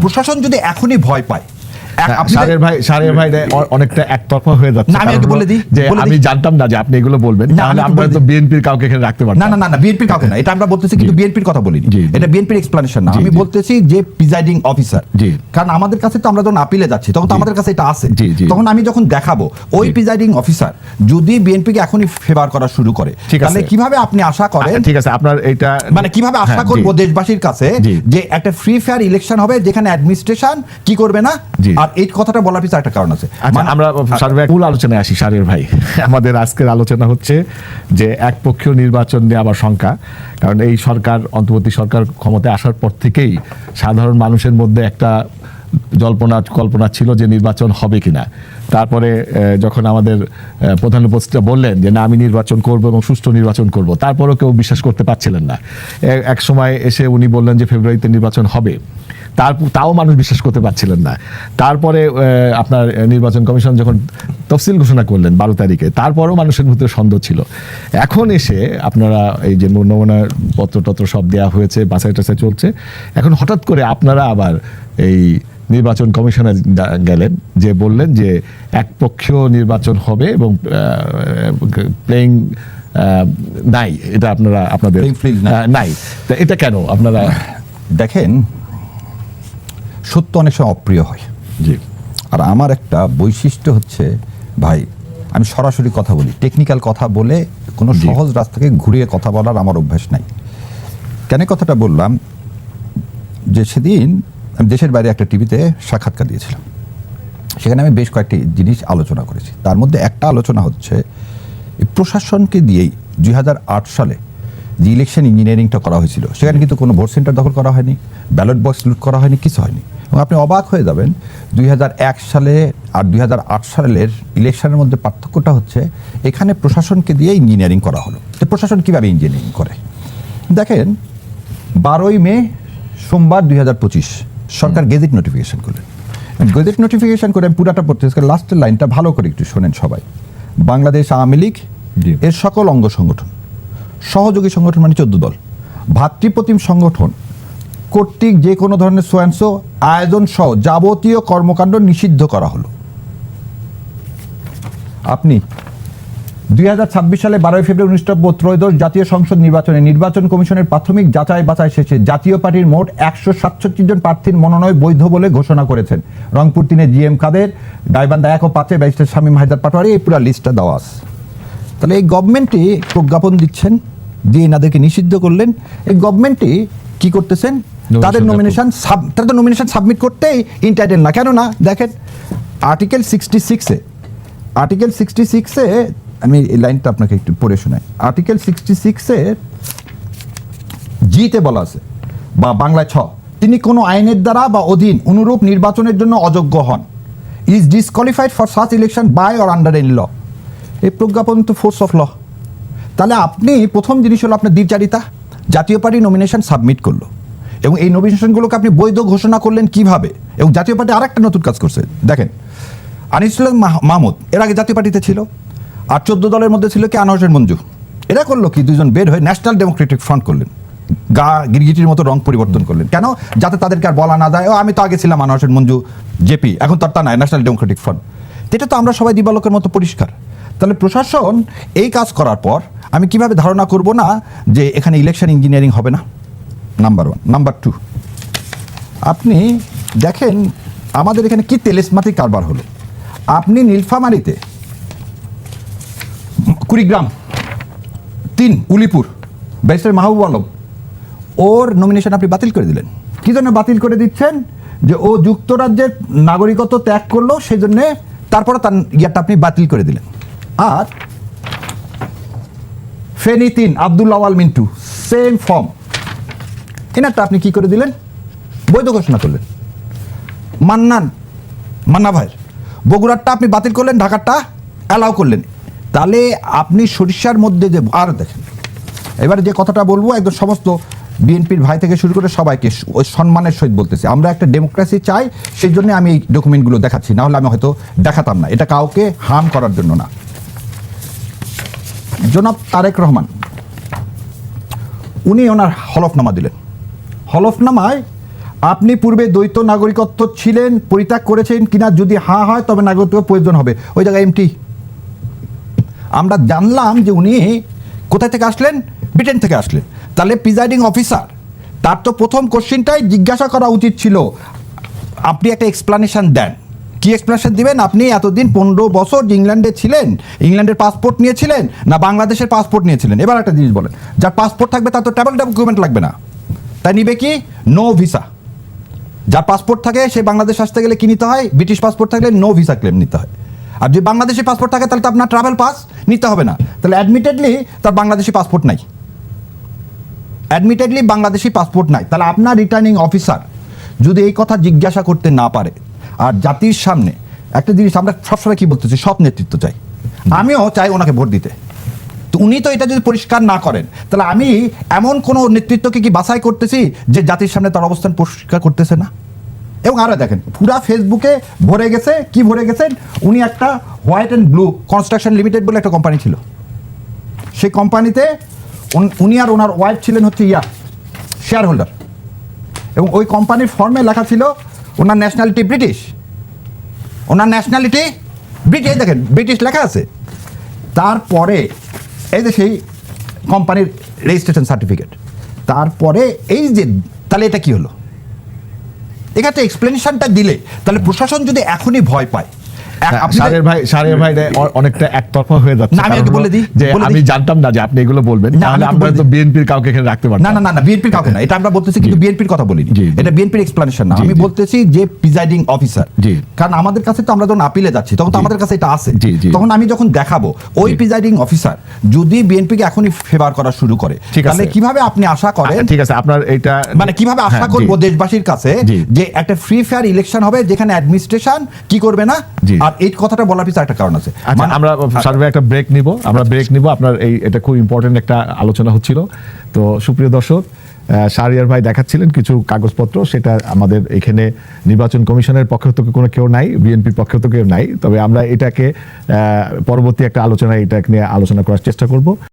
প্রশাসন যদি এখনই ভয় পায়, সারের ভাই অনেকটা একতরফা হয়ে যাচ্ছে। আমি একটু বলে দিই যে আমি জানতাম না যে আপনি এগুলো বলবেন, তাহলে আমরা তো বিএনপির কাউকে এখানে রাখতে পারতাম না, বিএনপির কাউকে না, এটা আমরা বলতেছি, কিন্তু বিএনপির কথা বলিনি, এটা বিএনপির এক্সপ্লেনেশন না। আমি বলতেছি যে প্রিজাইডিং অফিসার, কারণ আমাদের কাছে তো আমরা যখন আপিলে যাচ্ছি তখন তো আমাদের কাছে এটা আছে, তখন আমি যখন দেখাবো ওই প্রিজাইডিং অফিসার যদি বিএনপিকে এখনই ফেভার করা শুরু করে, তাহলে কিভাবে আপনি আশা করেন? ঠিক আছে, আপনার এটা মানে কিভাবে আশা করবো দেশবাসীর কাছে যে একটা ফ্রি ফেয়ার ইলেকশন হবে যেখানে অ্যাডমিনিস্ট্রেশন কি করবে না? আর এই কথাটা বলার পিছনে একটা কারণ আছে। আমরা মূল আলোচনায় আসি। সারের ভাই, আমাদের আজকের আলোচনা হচ্ছে যে একপক্ষীয় নির্বাচন নিয়ে আবার শঙ্কা, কারণ এই সরকার, অন্তর্বর্তী সরকার ক্ষমতায় আসার পর থেকেই সাধারণ মানুষের মধ্যে একটা কল্পনা ছিল যে নির্বাচন হবে কিনা। তারপরে যখন আমাদের প্রধান উপদেষ্টা বললেন যে না আমি নির্বাচন করব এবং সুষ্ঠু নির্বাচন করব, তারপরেও কেউ বিশ্বাস করতে পারছিলেন না। এক সময় এসে উনি বললেন যে ফেব্রুয়ারিতে নির্বাচন হবে, তাও মানুষ বিশ্বাস করতে পারছিলেন না। তারপরে আপনার নির্বাচন কমিশন যখন তফসিল ঘোষণা করলেন 12 তারিখে, তারপরেও মানুষের ভিতরে সন্দেহ ছিল। এখন এসে আপনারা এই যে নমুনা পত্র সব দেওয়া হয়েছে, বাছাই টাছাই চলছে, এখন হঠাৎ করে আপনারা আবার এই নির্বাচন কমিশনে গেলেন, যে বললেন যে একপক্ষীয় নির্বাচন হবে এবং প্লেইং নাই, এটা আপনাদের নাই। এটা কেন? আপনারা দেখেন, সত্য অনেক সময় অপ্রিয় হয়। জি। আর আমার একটা বৈশিষ্ট্য হচ্ছে, ভাই আমি সরাসরি কথা বলি, টেকনিক্যাল কথা বলে কোনো সহজ রাস্তাকে ঘুরিয়ে কথা বলার আমার অভ্যাস নাই। কেন কথাটা বললাম? যে সেদিন আমি দেশের বাইরে একটা টিভিতে সাক্ষাৎকার দিয়েছিলাম, সেখানে আমি বেশ কয়েকটি জিনিস আলোচনা করেছি। তার মধ্যে একটা আলোচনা হচ্ছে প্রশাসনকে দিয়েই 2008 সালে যে ইলেকশন ইঞ্জিনিয়ারিংটা করা হয়েছিল, সেখানে কিন্তু কোনো ভোট সেন্টার দখল করা হয়নি, ব্যালট বক্স লুট করা হয়নি, কিছু হয়নি। এবং আপনি অবাক হয়ে যাবেন, 2001 সালে আর 2008 সালের ইলেকশনের মধ্যে পার্থক্যটা হচ্ছে এখানে প্রশাসনকে দিয়ে ইঞ্জিনিয়ারিং করা হলো। তো প্রশাসন কীভাবে ইঞ্জিনিয়ারিং করে দেখেন, 12ই মে সোমবার 2025 সরকার গেজেট নোটিফিকেশন করলেন। গেজেট নোটিফিকেশন করে আমি পুরাটা পড়তে, লাস্টের লাইনটা ভালো করে একটু শোনেন সবাই। বাংলাদেশ আওয়ামী লীগ এর সকল অঙ্গ সংগঠন, সহযোগী সংগঠন মানে 14 দল, ভাতৃপ্রতিম সংগঠন কর্তৃক যে কোনো ধরনের সোয়াংসো আয়োজন সহ যাবতীয় কর্মকাণ্ড নিষিদ্ধ করা হলো। আপনি 2026 সালে 12 ফেব্রুয়ারি 1973 জাতীয় সংসদ নির্বাচনে নির্বাচন কমিশনের প্রাথমিক যাচাই বাছাই শেষে জাতীয় পার্টির মোট 167 জন প্রার্থীর মনোনয়ন বৈধ বলে ঘোষণা করেছেন। রংপুর 3 GM কাদের, গাইবান্ধা 1 ও 5 ব্যারিস্টার শামীম হায়দার পাটোয়ারি, এই পুরো লিস্টটা দেওয়া আছে। তাহলে এই গভর্নমেন্টই প্রজ্ঞাপন দিচ্ছেন, দিয়ে এনাদেরকে নিষিদ্ধ করলেন। এই গভর্নমেন্টে কি করতেছেন? তাদের নমিনেশন সাবমিট করতেই ইন্টাইটেল না। কেন না? দেখেন আর্টিকেল 66-এ আমি এই লাইনটা আপনাকে একটু পড়ে শোনাই। আর্টিকেল 66-এ জিতে বলা আছে, বা বাংলায় 6, তিনি কোনো আইনের দ্বারা বা অধীন অনুরূপ নির্বাচনের জন্য অযোগ্য হন, is disqualified for such election by or under any law. এই প্রজ্ঞাপন তো ফোর্স অফ ল। তাহলে আপনি প্রথম জিনিস হলো আপনার দ্বিচারিতা। জাতীয় পার্টি নমিনেশন সাবমিট করলো এবং এই নমিনেশনগুলোকে আপনি বৈধ ঘোষণা করলেন কিভাবে? এবং জাতীয় পার্টি আরেকটা নতুন কাজ করছে, দেখেন আনিসুল মাহমুদ এর আগে জাতীয় পার্টিতে ছিল, আর 14 দলের মধ্যে ছিল কি আনোয়ার হোসেন মঞ্জু। এরা করলো কি, দুজন বের হয়ে ন্যাশনাল ডেমোক্রেটিক ফ্রন্ট করলেন, গিরগিটির মতো রং পরিবর্তন করলেন। কেন? যাতে তাদেরকে আর বলা না যায় ও আমি তো আগে ছিলাম আনোয়ার হোসেন মঞ্জু জেপি, এখন তার তা নাই, ন্যাশনাল ডেমোক্রেটিক ফ্রন্ট। এটা তো আমরা সবাই দিবালোকের মতো পরিষ্কার। তাহলে প্রশাসন এই কাজ করার পর আমি কিভাবে ধারণা করব না যে এখানে ইলেকশন ইঞ্জিনিয়ারিং হবে না? নাম্বার 1। নাম্বার 2, আপনি দেখেন আমাদের এখানে কি তেলেসমাতি কারবার হলো। আপনি নীলফামারীতে কুড়িগ্রাম 3 উলিপুর ব্যারিস্টার মাহবুব আলম, ওর নমিনেশন আপনি বাতিল করে দিলেন। কি জন্য বাতিল করে দিচ্ছেন? যে ও যুক্তরাজ্যের নাগরিকত্ব ত্যাগ করলো, সেই জন্য তারপরে তার ইয়ারটা আপনি বাতিল করে দিলেন। আর ফেনী 3 আব্দুল আওয়াল মিন্টু, সেম ফর্ম, এনারটা আপনি কি করে দিলেন? বৈধ ঘোষণা করলেন। মান্না ভাইয়ের বগুড়ারটা আপনি বাতিল করলেন, ঢাকারটা অ্যালাউ করলেন। তাহলে আপনি সরিষার মধ্যে যে, আর দেখেন এবারে যে কথাটা বলবো একদম সমস্ত বিএনপির ভাই থেকে শুরু করে সবাইকে ওই সম্মানের সহিত বলতেছি, আমরা একটা ডেমোক্রেসি চাই, সেই জন্য আমি এই ডকুমেন্টগুলো দেখাচ্ছি, না হলে আমি হয়তো দেখাতাম না। এটা কাউকে হার্ম করার জন্য না। জনাব তারেক রহমান উনি ওনার হলফনামা দিলেন। হলফনামায় আপনি পূর্বে দ্বৈত নাগরিকত্ব ছিলেন, পরিত্যাগ করেছেন কিনা, যদি হ্যাঁ হয় তবে নাগরিকত্ব প্রয়োজন হবে। ওই জায়গায় এমটি। আমরা জানলাম যে উনি কোথা থেকে আসলেন, ব্রিটেন থেকে আসলেন। তাহলে প্রিজাইডিং অফিসার তার তো প্রথম কোশ্চেনটাই জিজ্ঞাসা করা উচিত ছিল, আপনি একটা এক্সপ্লানেশন দেন। কি এক্সপ্লেনেশন দিবেন? আপনি এতদিন 15 বছর ইংল্যান্ডে ছিলেন, ইংল্যান্ডের পাসপোর্ট নিয়েছিলেন না বাংলাদেশের পাসপোর্ট নিয়েছিলেন? এবার একটা জিনিস বলেন, যার পাসপোর্ট থাকবে তার তো ট্রাভেল ডকুমেন্ট লাগবে না, তাই নিবে কি? No visa. যার পাসপোর্ট থাকে সে বাংলাদেশ আসতে গেলে কি নিতে হয়? ব্রিটিশ পাসপোর্ট থাকলে নো ভিসা ক্লেম নিতে হয়। আর যদি বাংলাদেশি পাসপোর্ট থাকে তাহলে তো আপনার ট্রাভেল পাস নিতে হবে না। তাহলে অ্যাডমিটেডলি তার বাংলাদেশি পাসপোর্ট নাই, অ্যাডমিটেডলি বাংলাদেশি পাসপোর্ট নাই। তাহলে আপনার রিটার্নিং অফিসার যদি এই কথা জিজ্ঞাসা করতে না পারে, আর জাতির সামনে একটা জিনিস আমরা সবসময় কি বলতেছি, সৎ নেতৃত্ব চাই, আমিও চাই ওনাকে ভোট দিতে, তো উনি তো এটা যদি পরিষ্কার না করেন, তাহলে আমি এমন কোনো নেতৃত্বকে কি বাছাই করতেছি যে জাতির সামনে তার অবস্থান পরিষ্কার করতেছে না? এবং আরও দেখেন, পুরা ফেসবুকে ভরে গেছে, কি ভরে গেছেন, উনি একটা white and blue construction limited বলে একটা কোম্পানি ছিল, সেই কোম্পানিতে উনি আর ওনার ওয়াইফ ছিলেন হচ্ছে শেয়ার হোল্ডার, এবং ওই কোম্পানির ফর্মে লেখা ছিল ওনার ন্যাশনালিটি ব্রিটিশ, ওনার ন্যাশনালিটি ব্রিটিশ, দেখেন ব্রিটিশ লেখা আছে। তারপরে এই যে সেই কোম্পানির রেজিস্ট্রেশন সার্টিফিকেট, তারপরে এই যে, তাহলে এটা কি হলো? এখানে এক্সপ্লেনেশনটা দিলে তাহলে প্রশাসন যদি এখনই ভয় পায়, সারের ভাই অনেকটা একতরফা হয়ে যাচ্ছে। না, আমি একটু বলে দিই, যে আমি জানতাম না যে আপনি এগুলো বলবেন, না, তাহলে আমি আমরা বলে তো দিই। বিএনপির কাউকে এখানে রাখতে পারতাম না, বিএনপির কাউকে না, এটা আমরা বলতেছি, কিন্তু বিএনপির কথা বলিনি, জি, জি। এটা বিএনপির এক্সপ্লেনেশন না, জি, আমি জি। বলতেছি যে প্রিজাইডিং অফিসার, জি। কারণ আমাদের কাছে তো আমরা যখন আপিলে যাচ্ছি তখন তো আমাদের কাছে এটা আছে, জি, জি। তখন আমি যখন দেখাবো ওই জি। প্রিজাইডিং অফিসার যদি বিএনপিকে এখনই ফেভার করা শুরু করে, ঠিক আছে। তাহলে কিভাবে আপনি আশা করেন, ঠিক আছে, আপনার এটা মানে কিভাবে আশা হ্যাঁ, করবো জি। দেশবাসীর কাছে জি। যে একটা ফ্রি ফেয়ার ইলেকশন হবে যেখানে অ্যাডমিনিস্ট্রেশন কি করবে না? জি। আর এই কথাটা বলার পিছনে একটা কারণ আছে। আচ্ছা, মানে- আমরা সার্ভে একটা ব্রেক নিব, আপনার এটা খুব ইম্পর্টেন্ট একটা আলোচনা হচ্ছিল। তো সুপ্রিয় দর্শক, শাহরিয়ার ভাই দেখাচ্ছিলেন কিছু কাগজপত্র, সেটা আমাদের এখানে নির্বাচন কমিশনের পক্ষ থেকে কোনো কেউ নাই, বিএনপির পক্ষ থেকে কেউ নাই, তবে আমরা এটাকে পরবর্তী একটা আলোচনায় এটা নিয়ে আলোচনা করার চেষ্টা করব।